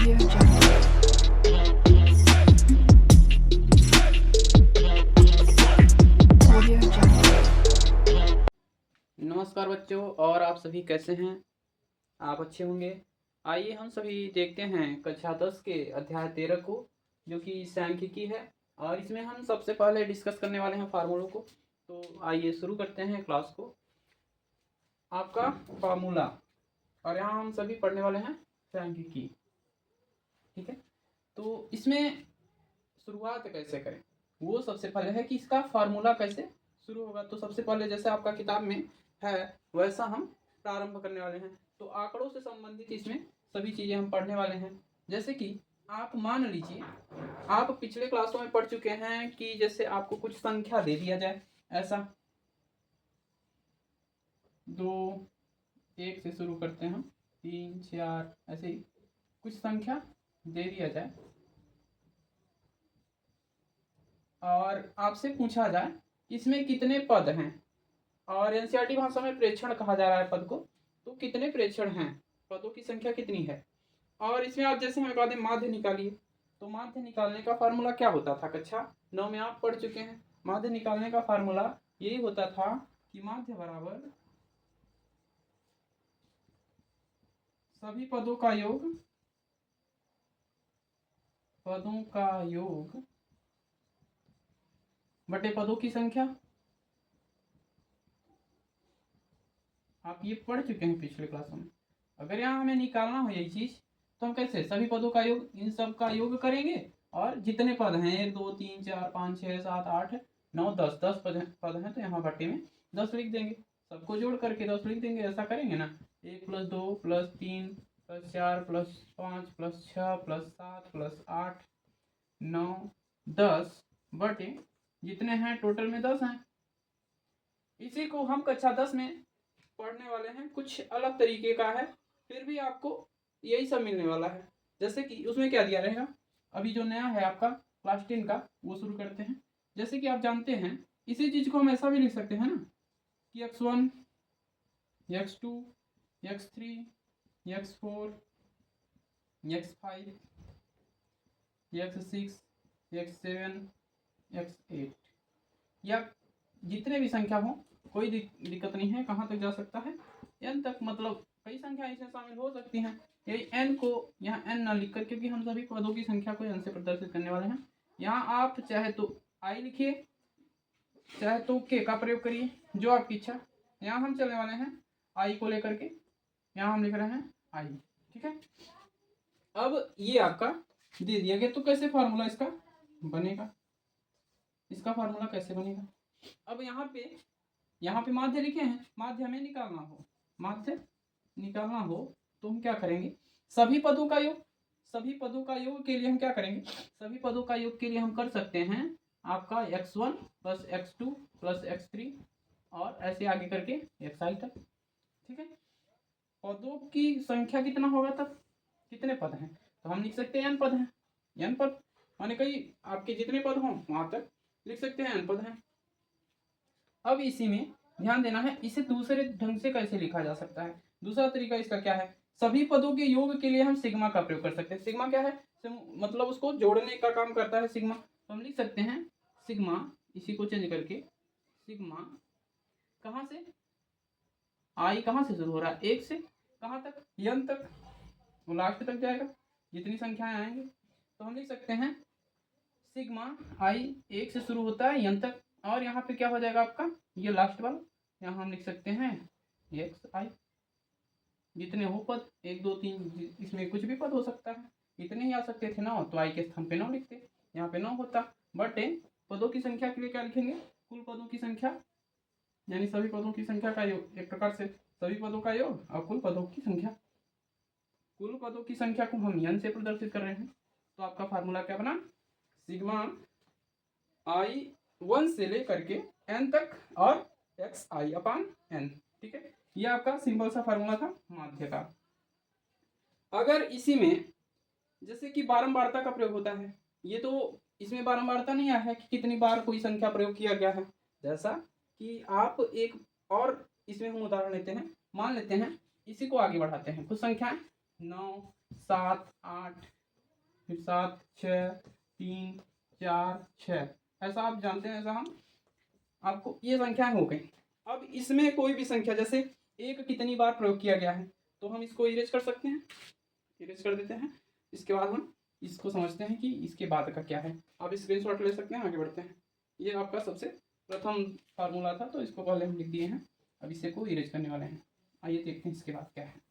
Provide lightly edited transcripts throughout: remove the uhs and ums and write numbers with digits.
Audio Jungle. Audio Jungle. नमस्कार बच्चों, और आप सभी कैसे हैं? आप अच्छे होंगे। आइए हम सभी देखते हैं कक्षा 10 के अध्याय 13 को, जो कि सांख्यिकी है। और इसमें हम सबसे पहले डिस्कस करने वाले हैं फार्मूलों को। तो आइए शुरू करते हैं क्लास को। आपका फार्मूला, और यहाँ हम सभी पढ़ने वाले हैं सांख्यिकी। ठीक है, तो इसमें शुरुआत कैसे करें, वो सबसे पहले है कि इसका फार्मूला कैसे शुरू होगा। तो सबसे पहले जैसे आपका किताब में है वैसा हम प्रारंभ करने वाले हैं। तो आंकड़ों से संबंधित इसमें सभी चीज़ें हम पढ़ने वाले हैं। जैसे कि आप मान लीजिए, आप पिछले क्लासों में पढ़ चुके हैं कि जैसे आपको कुछ संख्या दे दिया जाए, ऐसा 2, 1 से शुरू करते हैं हम, 3, 4, ऐसे ही कुछ संख्या दे दिया जाए और आपसे पूछा जाए इसमें कितने पद हैं। और एनसीईआरटी भाषा में प्रेक्षण कहा जा रहा है पद को। तो कितने प्रेक्षण हैं, पदों की संख्या कितनी है। और इसमें आप जैसे हमें कहते हैं माध्य निकालिए। तो माध्य निकालने का फार्मूला क्या होता था, कक्षा 9 में आप पढ़ चुके हैं। माध्य निकालने का फार्मूला यही होता था कि माध्य बराबर सभी पदों का योग बटे पदों की संख्या। आप ये पढ़ चुके हैं पिछले क्लासों में। अगर यहाँ हमें निकालना हो यही चीज, तो हम कैसे सभी पदों का योग, इन सब का योग करेंगे। और जितने पद हैं 1, 2, 3, 4, 5, 6, 7, 8, 9, 10 पद हैं, तो यहाँ बट्टे में 10 लिख देंगे। सबको जोड़ करके 10 लिख देंगे। ऐसा करेंगे ना, 1 + 2 + 3 + 4 + 5 + 6 + 7 + 8, 9, 10 बटे जितने हैं टोटल में 10 हैं। इसी को हम कक्षा 10 में पढ़ने वाले हैं। कुछ अलग तरीके का है, फिर भी आपको यही सब मिलने वाला है। जैसे कि उसमें क्या दिया रहेगा, अभी जो नया है आपका क्लास 10 का, वो शुरू करते हैं। जैसे कि आप जानते हैं, इसी चीज को हम ऐसा भी लिख सकते हैं ना कि x1, x2, x3, x4, x5, x6, x7, x8, या जितने भी संख्या हो, कोई दिक्कत नहीं है, कहाँ तक जा सकता है, n तक। मतलब कई संख्या इसमें शामिल हो सकती हैं। यही n को यहाँ n ना लिखकर, क्योंकि हम सभी पदों की संख्या को n से प्रदर्शित करने वाले हैं। यहाँ आप चाहे तो i लिखिए, चाहे तो k का प्रयोग करिए, जो आपकी इच्छा। यहाँ हम चलने वाले हैं i को लेकर के, यहाँ हम लिख रहे हैं i। ठीक है, अब ये आपका दे दिया गया। तो कैसे फार्मूला इसका बनेगा, इसका फार्मूला कैसे बनेगा। अब यहाँ पे माध्य लिखे हैं, माध्य हमें निकालना हो, तो हम क्या करेंगे, सभी पदों का योग के लिए हम क्या करेंगे, सभी पदों का योग के लिए हम कर सकते हैं आपका x1 + x2 + x3, और ऐसे आगे करके xi तक। ठीक है, पदों की संख्या कितना होगा तब, कितने पद हैं, तो हम लिख सकते हैं n पद हैं। n पद माने कई आपके जितने पद हों वहां तक लिख सकते हैं, n पद हैं। अब इसी में ध्यान देना है, इसे दूसरे ढंग से कैसे लिखा जा सकता है। दूसरा तरीका इसका क्या है, सभी पदों के योग के लिए हम सिग्मा का प्रयोग कर सकते हैं। सिग्मा क्या है, मतलब उसको जोड़ने का काम करता है सिग्मा। तो हम लिख सकते हैं सिग्मा, इसी को चेंज करके सिग्मा, कहाँ से, आई कहाँ से शुरू हो रहा है, 1 से कहाँ तक, n तक, वो लास्ट तक जाएगा जितनी संख्याएं आएंगे। तो हम लिख सकते हैं सिग्मा आई 1 से शुरू होता है n तक, और यहाँ पे क्या हो जाएगा आपका ये लास्ट वाला, यहाँ हम लिख सकते हैं xi। जितने हो पद 1, 2, 3, इसमें कुछ भी पद हो सकता है, इतने ही आ सकते थे ना, तो i के स्थान पे 9 लिखते, यहाँ पे 9 होता। बटे पदों की संख्या के लिए क्या लिखेंगे, कुल पदों की संख्या, यानी सभी पदों की संख्या का योग, एक प्रकार से सभी पदों का योग और कुल पदों की संख्या। कुल पदों की संख्या को हम n से प्रदर्शित कर रहे हैं। तो आपका फार्मूला क्या बना, सिग्मा i 1 से लेकर के n तक और xi/n। ठीक है, ये आपका सिंपल सा फार्मूला था माध्य का। अगर इसी में जैसे कि बारंबारता का प्रयोग होता है, ये तो इसमें बारंबारता नहीं आया है कि कितनी बार कोई संख्या प्रयोग किया गया है। जैसा कि आप एक और इसमें हम उदाहरण लेते हैं, मान लेते हैं इसी को आगे बढ़ाते हैं, कुछ संख्याएं 9, 7 8, फिर 7 6 3 4 6, ऐसा आप जानते हैं, ऐसा हम आपको ये संख्याएं हो गई। अब इसमें कोई भी संख्या जैसे एक कितनी बार प्रयोग किया गया है तो हम इसको इरेज कर सकते हैं, इरेज कर देते हैं। इसके बाद हम इसको समझते हैं कि इसके बाद का क्या है। आप स्क्रीनशॉट ले सकते हैं, आगे बढ़ते हैं। ये आपका सबसे प्रथम फार्मूला था तो इसको पहले हम लिख दिए हैं, अब इसे को इरेज करने वाले हैं। आइए देखते हैं इसके बाद क्या है।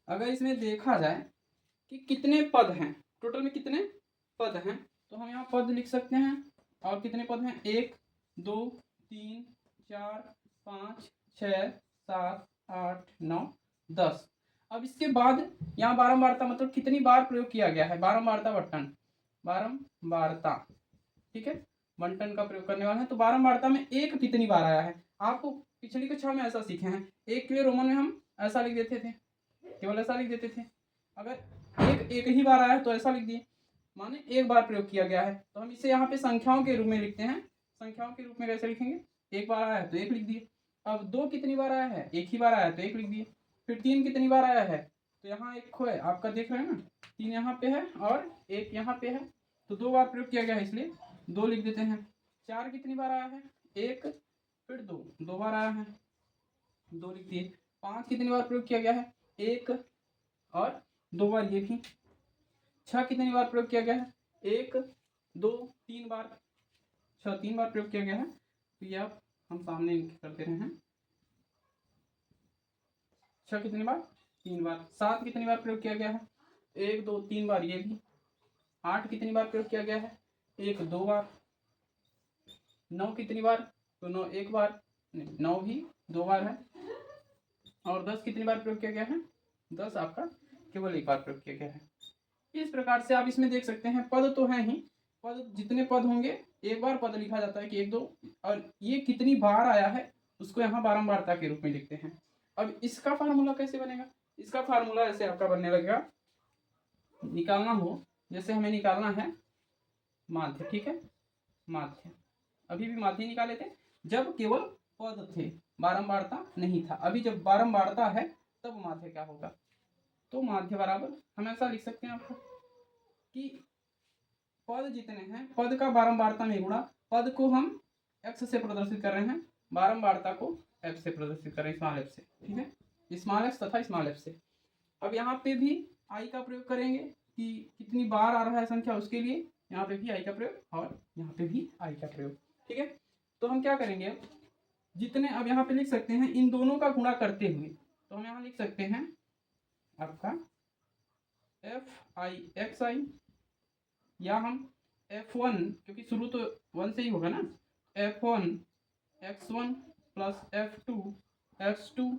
अगर इसमें देखा जाए कि कितने पद हैं, टोटल में कितने पद हैं, तो हम यहाँ पद लिख सकते हैं। और कितने पद हैं, 1 2 3 4 5 6 7 8 9 10। अब इसके बाद यहाँ बारंबारता मतलब कितनी बार प्रयोग किया गया है, बारंबारता बटन, बारंबारता, ठीक है, बंटन का प्रयोग करने वाले हैं। तो बारंबारता में एक कितनी बार आया है, आपको पिछली कक्षा में ऐसा सीखे हैं, एक के लिए रोमन में हम ऐसा लिख देते थे, केवल ऐसा लिख देते थे। अगर एक ही बार आया है तो ऐसा लिख दिए, माने एक बार प्रयोग किया गया है। तो हम इसे यहाँ पे संख्याओं के रूप में लिखते हैं। संख्याओं के रूप में कैसे लिखेंगे, एक बार आया है तो एक लिख दिए। अब 2 कितनी बार आया है, एक ही बार आया है तो एक लिख दिए। फिर 3 कितनी बार आया है, तो यहाँ एक खो है, आपका देख रहे हैं ना, 3 यहाँ पे है और एक यहाँ पे है, तो 2 बार प्रयोग किया गया है इसलिए 2 लिख देते हैं। 4 कितनी बार आया है, एक फिर 2, 2 बार आया है, 2 लिख दिए। 5 कितनी बार प्रयोग किया गया है, एक और 2 बार ये भी। 6 कितनी बार प्रयोग किया गया है, 1 2 3 बार, 6 3 बार प्रयोग किया गया है। तो ये आप हम सामने कर दे रहे हैं, 6 कितनी बार, 3 बार। 7 कितनी बार प्रयोग किया गया है, 1 2 3 बार ये भी। 8 कितनी बार प्रयोग किया गया है, 1 2 बार। 9 कितनी बार, तो 9 एक बार, 9 भी 2 बार है। और 10 कितनी बार प्रयोग किया गया है, 10 आपका केवल एक बार प्रयोग किया गया है। इस प्रकार से आप इसमें देख सकते हैं, पद तो हैं ही, पद जितने पद होंगे एक बार पद लिखा जाता है कि 1 2, और ये कितनी बार आया है उसको यहाँ बारंबारता के रूप में लिखते हैं। अब इसका फार्मूला कैसे बनेगा, इसका फार्मूला ऐसे आपका बनने लगेगा, निकालना हो जैसे हमें निकालना है माध्य, ठीक है, माध्य। अभी भी माध्य निकाले थे जब केवल पद थे, बारंबारता नहीं था। अभी जब बारंबारता है तब माध्य क्या होगा, तो माध्य बराबर हम ऐसा लिख सकते हैं आपको कि पद जितने हैं, पद का बारंबारता में गुणा, पद को हम x से प्रदर्शित कर रहे हैं, बारंबारता को f से प्रदर्शित कर रहे हैं, स्मॉल f से, ठीक है, स्मॉल x तथा स्मॉल f से। अब यहाँ पे भी i का प्रयोग करेंगे कि कितनी बार आ रहा है संख्या, उसके लिए यहाँ पे भी i का प्रयोग और यहाँ पे भी i का प्रयोग, ठीक है। तो हम क्या करेंगे, अब जितने, अब यहाँ पे लिख सकते हैं इन दोनों का गुणा करते हुए, तो हम यहाँ लिख सकते हैं आपका f(i)(xi), या हम f1, क्योंकि शुरू तो 1 से ही होगा ना, f1 x1 plus f2 x2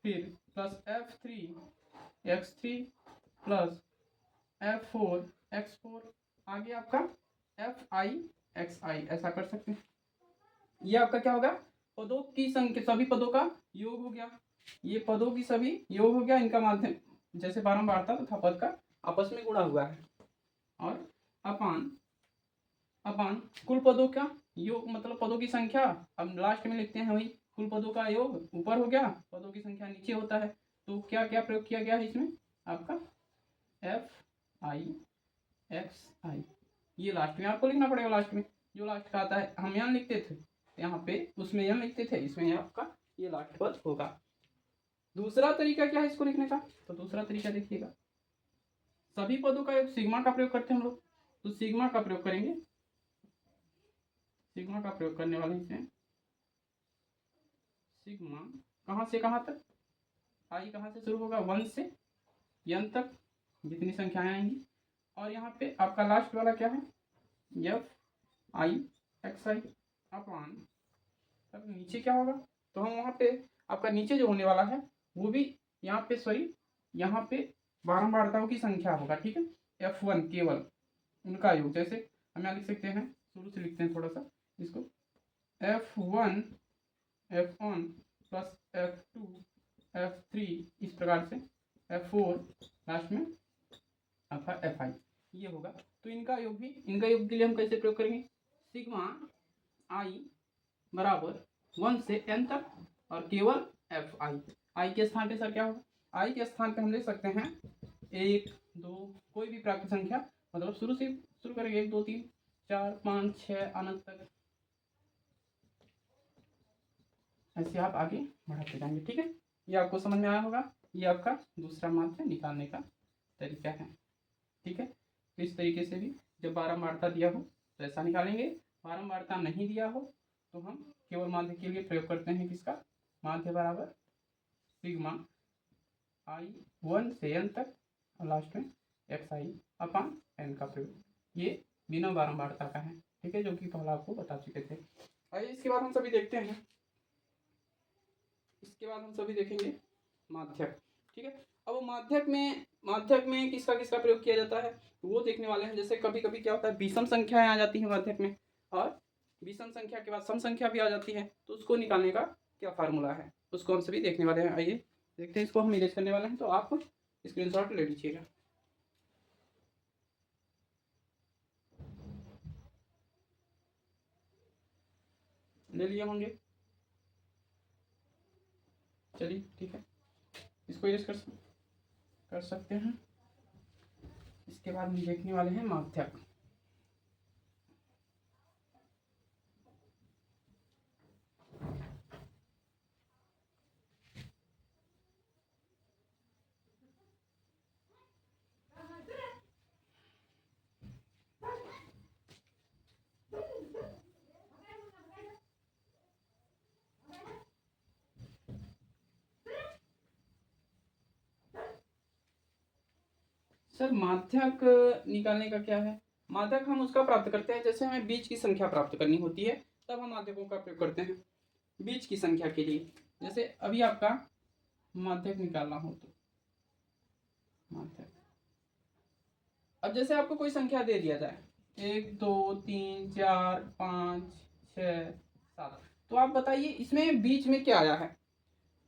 फिर plus f3 x3 plus f4 x4, आगे आपका fi(xi), ऐसा कर सकते हैं। ये आपका क्या होगा, पदों की संख्या, सभी पदों का योग हो गया, ये पदों की सभी योग हो गया, इनका माध्यम जैसे बारंबारता तथा पद का आपस में गुणा हुआ है, और अपान अपान कुल पदों का योग, मतलब पदों की संख्या, अब लास्ट में लिखते हैं वही कुल पदों का योग ऊपर हो गया, पदों की संख्या नीचे होता है। तो क्या क्या प्रयोग किया गया है इसमें, आपका fi(xi), ये लास्ट में आपको लिखना पड़ेगा, लास्ट में जो लास्ट का आता है, हम यहाँ लिखते थे यहाँ पे, उसमें यहाँ लिखते थे, इसमें आपका ये लास्ट पद होगा। दूसरा तरीका क्या है इसको लिखने का, तो दूसरा तरीका देखिएगा, सभी पदों का योग सिग्मा का प्रयोग करते हैं हम लोग, तो सिग्मा का प्रयोग करेंगे, सिग्मा का प्रयोग करने वाले हैं, सिग्मा कहाँ से कहाँ तक, आई कहाँ से शुरू होगा, 1 से n तक जितनी संख्याएं आएंगी, और यहाँ पे आपका लास्ट वाला क्या है, f(i)(xi) अपान, अब नीचे क्या होगा, तो हम वहाँ पे आपका नीचे जो होने वाला है वो भी यहाँ पे, सॉरी यहाँ पे बारंबारताओं की संख्या होगा, ठीक है, f1 केवल उनका योग, जैसे हम यहाँ लिख सकते हैं, शुरू से लिखते हैं थोड़ा सा इसको, f1 f1 plus f2 f3, इस प्रकार से f4 लास्ट में आपका एफ आई ये होगा। तो इनका योग के लिए हम कैसे प्रयोग करेंगे, सिग्मा आई बराबर 1 से n तक और केवल एफ आई के स्थान पे सर क्या होगा, आई के स्थान पे हम ले सकते हैं 1 2 कोई भी प्राकृत संख्या, मतलब शुरू करेंगे 1 2 3 4 5 6 अनंत तक, ऐसे आप आगे बढ़ाते जाएंगे। ठीक है, ये आपको समझ में आया होगा। ये आपका दूसरा माध्य निकालने का तरीका है। ठीक है, तो इस तरीके से भी जब बारंबारता दिया हो तो ऐसा निकालेंगे, बारंबारता नहीं दिया हो तो हम केवल माध्य के लिए प्रयोग करते हैं किसका, माध्य बराबर सिग्मा आई 1 से n तक और लास्ट में एक्स आई अपान एन का प्रयोग, ये बिना बारंबारता का है। ठीक है, जो कि पहले आपको बता चुके थे। आइए इसके बाद हम सभी देखते हैं, इसके बाद हम सभी देखेंगे माध्यक। ठीक है, अब माध्यक में किसका किसका प्रयोग किया जाता है वो देखने वाले हैं। जैसे कभी कभी क्या होता है, विषम संख्याएं आ जाती हैं माध्यक में, और विषम संख्या के बाद सम संख्या भी आ जाती है, तो उसको निकालने का क्या फार्मूला है उसको हम सभी देखने वाले हैं। आइए देखते हैं, इसको हम इरेज करने वाले हैं, तो आप स्क्रीनशॉट ले लीजिएगा। ले लिए होंगे, चलिए ठीक है, इसको इरेज कर सकते हैं। इसके बाद हम देखने वाले हैं माध्यक। सर माध्यक निकालने का क्या है, माध्यक हम उसका प्राप्त करते हैं जैसे हमें बीज की संख्या प्राप्त करनी होती है, तब हम माध्यकों का प्रयोग करते हैं बीज की संख्या के लिए। जैसे अभी आपका माध्यक निकालना हो तो माध्यक, अब जैसे आपको कोई संख्या दे दिया जाए 1 2 3 4 5 6 7, तो आप बताइए इसमें बीच में क्या आया है,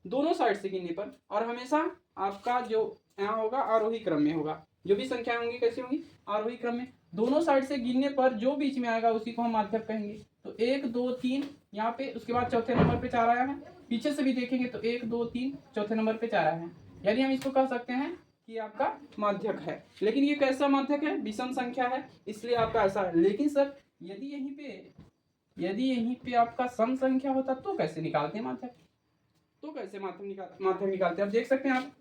दोनों साइड से गिनने पर, और हमेशा आपका जो यहाँ होगा आरोही क्रम में होगा, जो भी संख्या होंगी कैसी होंगी, आरोही क्रम में, दोनों साइड से गिनने पर जो बीच में आएगा उसी को हम माध्यक कहेंगे। तो 1 2 3 यहाँ पे, उसके बाद चौथे नंबर पे 4 आया है, पीछे से भी देखेंगे तो 1 2 3 चौथे नंबर पे 4 आया है, यानी हम इसको कह सकते हैं कि आपका माध्यक है। लेकिन ये कैसा माध्यक है, विषम संख्या है, इसलिए आपका ऐसा है। लेकिन सर यदि यहीं पे आपका सम संख्या होता तो कैसे निकालते हैं माध्यक, तो कैसे माध्यक निकालते हैं। अब देख सकते हैं आप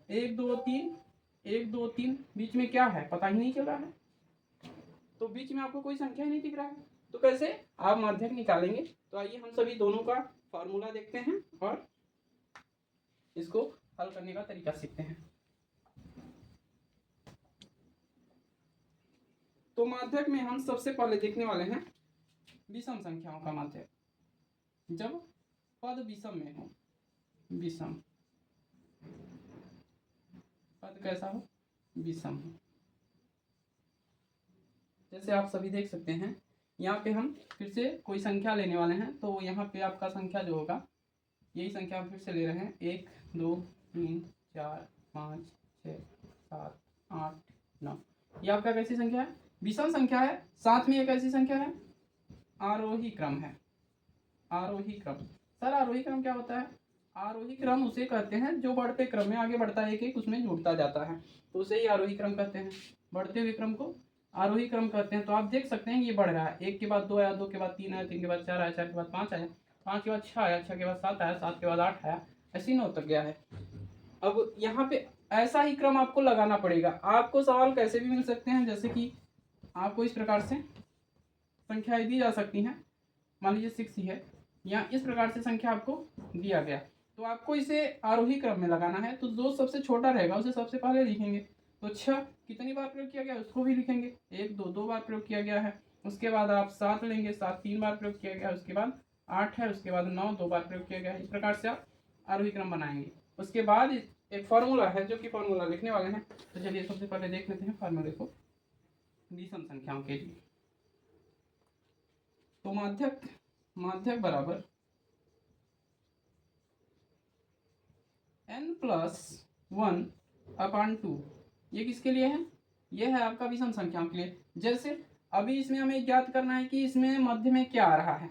1 2 3 बीच में क्या है पता ही नहीं चल रहा है, तो बीच में आपको कोई संख्या ही नहीं दिख रहा है, तो कैसे आप माध्यक निकालेंगे। तो आइए हम सभी दोनों का फॉर्मूला देखते हैं और इसको हल करने का तरीका सीखते हैं। तो माध्यक में हम सबसे पहले देखने वाले हैं विषम संख्याओं का माध्यक। जब पद विषम में हो, विषम पद कैसा हो, विषम हो, जैसे आप सभी देख सकते हैं यहाँ पे हम फिर से कोई संख्या लेने वाले हैं, तो यहाँ पे आपका संख्या जो होगा यही संख्या हम फिर से ले रहे हैं 1 2 3 4 5 6 7 8 9, ये आपका कैसी संख्या है, विषम संख्या है, साथ में एक ऐसी संख्या है आरोही क्रम है। आरोही क्रम, सर आरोही क्रम क्या होता है, आरोही क्रम उसे कहते हैं जो बढ़ते क्रम में आगे बढ़ता है, एक एक उसमें जुड़ता जाता है, तो उसे ही आरोही क्रम कहते हैं, बढ़ते हुए क्रम को आरोही क्रम कहते हैं। तो आप देख सकते हैं ये बढ़ रहा है, 1 के बाद 2 आया, 2 के बाद 3 आया, 3 के बाद 4 आया, 4 के बाद 5 आया, 5 के बाद 6 आया, 6 के बाद 7 आया, 7 के बाद 8 आया, ऐसे 9 तक गया है। अब यहाँ पे ऐसा ही क्रम आपको लगाना पड़ेगा। आपको सवाल कैसे भी मिल सकते हैं, जैसे कि आपको इस प्रकार से संख्याएं दी जा सकती हैं, मान लीजिए 6 ही है, या इस प्रकार से संख्या आपको दिया गया, तो आपको इसे आरोही क्रम में लगाना है, तो जो सबसे छोटा रहेगा उसे सबसे पहले लिखेंगे। तो 6 कितनी बार प्रयोग किया गया उसको भी लिखेंगे, 1 2 2 बार प्रयोग किया गया है, उसके बाद आप 7 लेंगे, 7 3 बार प्रयोग किया गया, उसके बाद 8 है, उसके बाद 9 2 बार प्रयोग किया गया है, इस प्रकार से आप आरोही क्रम बनाएंगे। उसके बाद एक फार्मूला है जो कि फार्मूला लिखने वाले हैं, तो चलिए सबसे पहले देख लेते हैं फार्मूले को विषम संख्याओं के लिए। तो माध्यक बराबर n+1/2, ये किसके लिए है, ये है आपका विषम संख्याओं के लिए। जैसे अभी इसमें हमें ज्ञात करना है कि इसमें मध्य में क्या आ रहा है।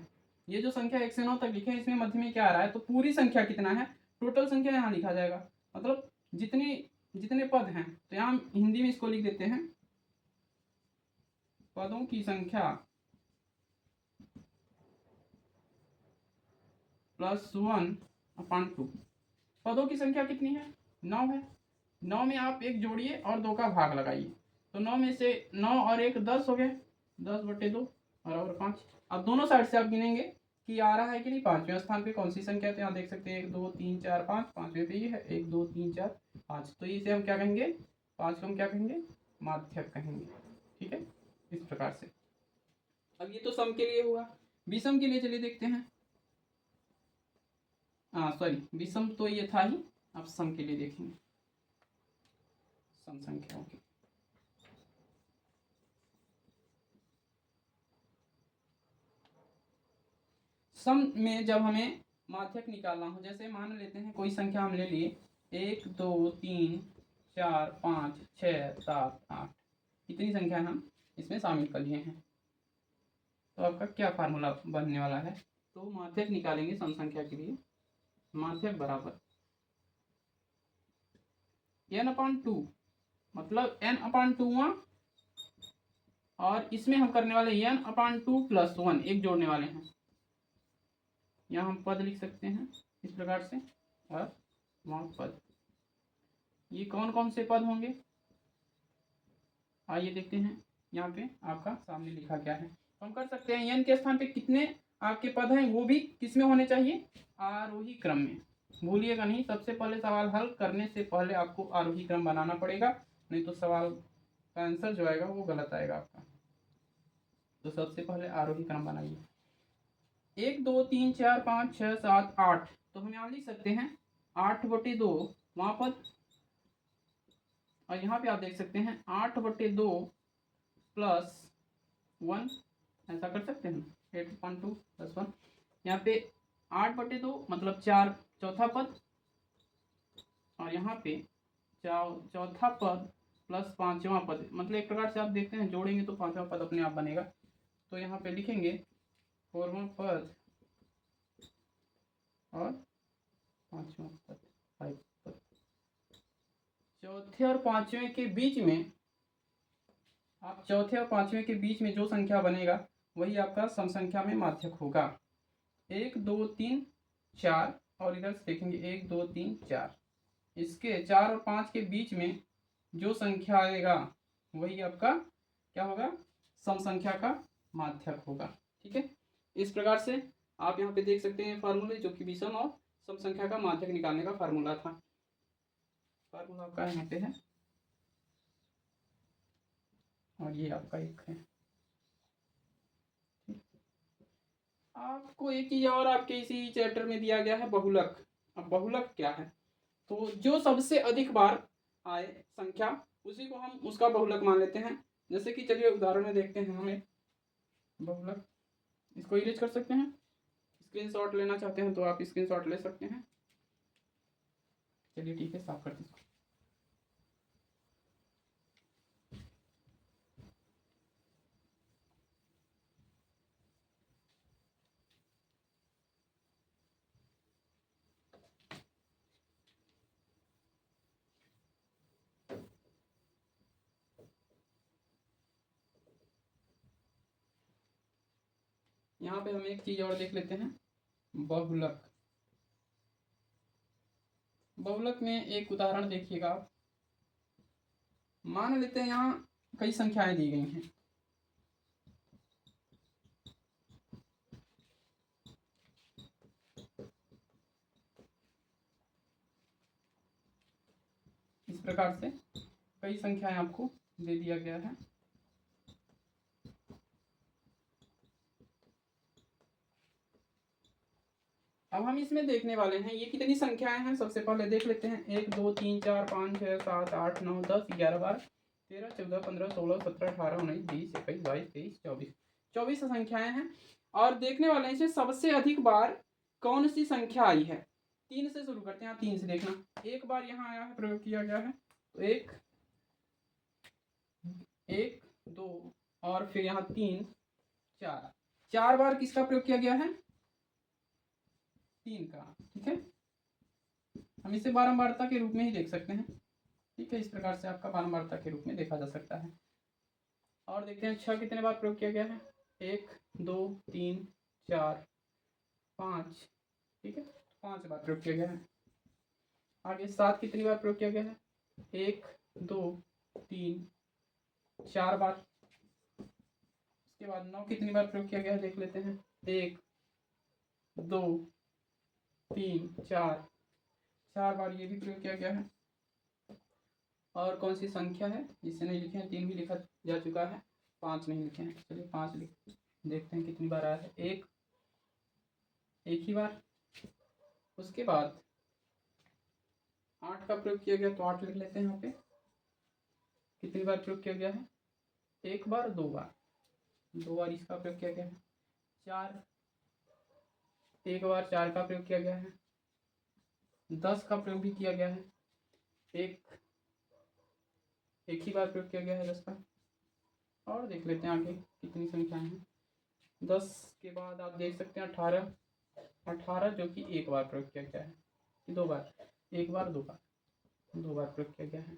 ये जो संख्या 1 से 9 तक लिखे हैं इसमें मध्य में क्या आ रहा है, तो पूरी संख्या कितना है, टोटल संख्या यहाँ लिखा जाएगा, मतलब जितने पद हैं। तो यहाँ हिंदी में इसको लिख देते हैं पदों की संख्या +1/2। पदों की संख्या कितनी है, 9 है। 9 में आप 1 जोड़िए और 2 का भाग लगाइए, तो 9 में से 9 और 1 10 हो गए, 10/2 और 5। अब दोनों साइड से आप गिनेंगे कि आ रहा है कि नहीं, पांचवें स्थान पे कौन सी संख्या है, तो यहाँ देख सकते हैं 1 2 3 4 5, पांचवें पे ये है 1 2 3 4 5। तो इसे हम क्या कहेंगे, 5 को हम क्या कहेंगे, माध्यक कहेंगे। ठीक है, इस प्रकार से। अब ये तो सम के लिए हुआ, विषम के लिए चलिए देखते हैं। सॉरी, विषम तो ये था ही, अब सम के लिए देखेंगे, सम संख्याओं के। सम में जब हमें माध्यक निकालना हो, जैसे मान लेते हैं कोई संख्या हम ले लिए 1 2 3 4 5 6 7 8, इतनी संख्या हम इसमें शामिल कर लिए हैं। तो आपका क्या फार्मूला बनने वाला है, तो माध्यक निकालेंगे सम संख्या के लिए। माध्यक बराबर n/2, मतलब n/2 और इसमें हम करने वाले n/2 + 1, एक जोड़ने वाले हैं। यहाँ हम पद लिख सकते हैं इस प्रकार से, और वहाँ पद। ये कौन कौन से पद होंगे, आइए देखते हैं। यहाँ पे आपका सामने लिखा क्या है। तो हम कर सकते हैं n के स्थान पे कितने आपके पद हैं, वो भी किस में होने चाहिए, आरोही क्रम में। भूलिएगा नहीं, सबसे पहले सवाल हल करने से पहले आपको आरोही क्रम बनाना पड़ेगा, नहीं तो सवाल का आंसर जो आएगा वो गलत आएगा आपका। तो सबसे पहले आरोही क्रम बनाइए। 1 2 3 4 5 6 7 8, तो हम यहाँ लिख सकते हैं 8/2 वहाँ पद, और यहाँ पे आप देख सकते हैं 8/2 + 1, ऐसा कर सकते हैं 8/2 + 1। यहाँ पे 8/2 मतलब 4 चौथा पद, और यहाँ पे चौथा पद + पांचवा पद, मतलब एक प्रकार से आप देखते हैं जोड़ेंगे तो पांचवा पद अपने आप बनेगा। तो यहाँ पे लिखेंगे 4वां पद और 5वां पद, 5 पद। चौथे और पांचवें के बीच में, आप चौथे और पांचवें के बीच में जो संख्या बनेगा वही आपका सम संख्या में माध्यक होगा। 1 2 3 4, और इधर से देखेंगे 1 2 3 4, इसके 4 और 5 के बीच में जो संख्या आएगा वही आपका क्या होगा, सम संख्या का माध्यक होगा। ठीक है, इस प्रकार से आप यहाँ पे देख सकते हैं फार्मूले, जो कि विषम और सम संख्या का माध्यक निकालने का फार्मूला था। फार्मूला आपका यहाँ पे है, और ये आपका एक है। आपको एक चीज और आपके इसी चैप्टर में दिया गया है, बहुलक। अब बहुलक क्या है, तो जो सबसे अधिक बार आए संख्या उसी को हम उसका बहुलक मान लेते हैं। जैसे कि चलिए उदाहरण में देखते हैं हमें बहुलक, इसको इरेज कर सकते हैं। स्क्रीनशॉट लेना चाहते हैं तो आप स्क्रीनशॉट ले सकते हैं। चलिए ठीक है, साफ कर दीजिए। यहाँ पे हम एक चीज और देख लेते हैं, बहुलक। बहुलक में एक उदाहरण देखिएगा आप। मान लेते हैं यहाँ कई संख्याएं दी गई हैं, इस प्रकार से कई संख्याएं आपको दे दिया गया है। अब हम इसमें देखने वाले हैं ये कितनी संख्याएं हैं। सबसे पहले देख लेते हैं 1 2 3 4 5 6 7 8 9 10 11 12 13 14 15 16 17 18 19 20 21 22 23 24, 24 संख्याएं हैं। और देखने वाले हैं इसमें सबसे अधिक बार कौन सी संख्या आई है। 3 से शुरू करते हैं, 3 से देखना। एक बार यहाँ आया है, प्रयोग किया गया है, तो 1 1 2 और फिर यहाँ 3 4, 4 बार किसका प्रयोग किया गया है? 3 का। ठीक है, हम इसे बारंबारता के रूप में ही देख सकते हैं। ठीक है, इस प्रकार से आपका बारंबारता के रूप में देखा जा सकता है। और देखते हैं 6 कितने बार प्रयोग किया गया है? 1 2 3 4 5। ठीक है, 5 बार प्रयोग किया गया है। आगे 7 कितनी बार प्रयोग किया गया है? 1 2 3 4 बार। उसके बाद 9 कितनी बार प्रयोग किया गया है देख लेते हैं। 1 2 3 4, 4 बार ये भी प्रयोग किया गया है। और कौन सी संख्या है जिसे नहीं लिखे हैं? 3 भी लिखा जा चुका है, 5 नहीं लिखे हैं। चलिए 5 लिख देखते हैं कितनी बार आया है। एक ही बार। उसके बाद 8 का प्रयोग किया गया, तो 8 लिख लेते हैं यहाँ पे। कितनी बार प्रयोग किया गया है? 1 बार 2 बार, 2 बार इसका प्रयोग किया गया है। 4, 1 बार 4 का प्रयोग किया गया है। 10 का प्रयोग भी किया गया है, एक ही बार प्रयोग किया गया है 10 का। और देख लेते हैं आगे कितनी संख्याएं हैं। 10 के बाद आप देख सकते हैं 18 जो कि 1 बार प्रयोग किया गया है, 2 बार, 1 बार 2 बार, 2 बार प्रयोग किया गया है।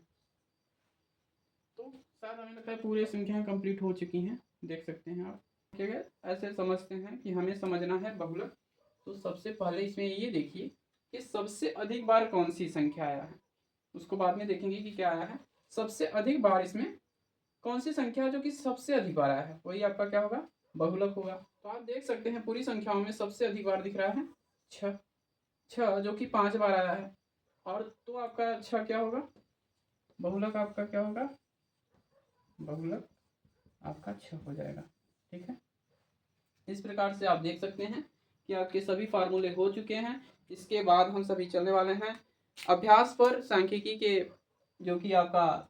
तो शायद हमें लगता है पूरी संख्याएं कंप्लीट हो चुकी हैं, देख सकते हैं आप। ठीक है, ऐसे समझते हैं कि हमें समझना है बहुलक। तो सबसे पहले इसमें ये देखिए कि सबसे अधिक बार कौन सी संख्या आया है, उसको बाद में देखेंगे कि क्या आया है। सबसे अधिक बार इसमें कौन सी संख्या जो कि सबसे अधिक बार आया है, वही आपका क्या होगा? बहुलक होगा। तो आप देख सकते हैं पूरी संख्याओं में सबसे अधिक बार दिख रहा है 6, 6 जो कि 5 बार आया है। और तो आपका 6 क्या होगा? बहुलक आपका क्या होगा? बहुलक आपका 6 हो जाएगा। ठीक है, इस प्रकार से आप देख सकते हैं कि आपके सभी फार्मूले हो चुके हैं। इसके बाद हम सभी चलने वाले हैं अभ्यास पर सांख्यिकी के, जो कि आपका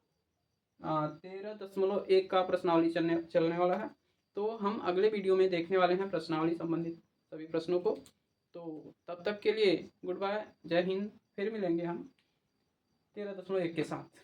13.1 का प्रश्नावली चलने वाला है। तो हम अगले वीडियो में देखने वाले हैं प्रश्नावली संबंधित सभी प्रश्नों को। तो तब तक के लिए गुड बाय, जय हिंद। फिर मिलेंगे हम 13.1 के साथ।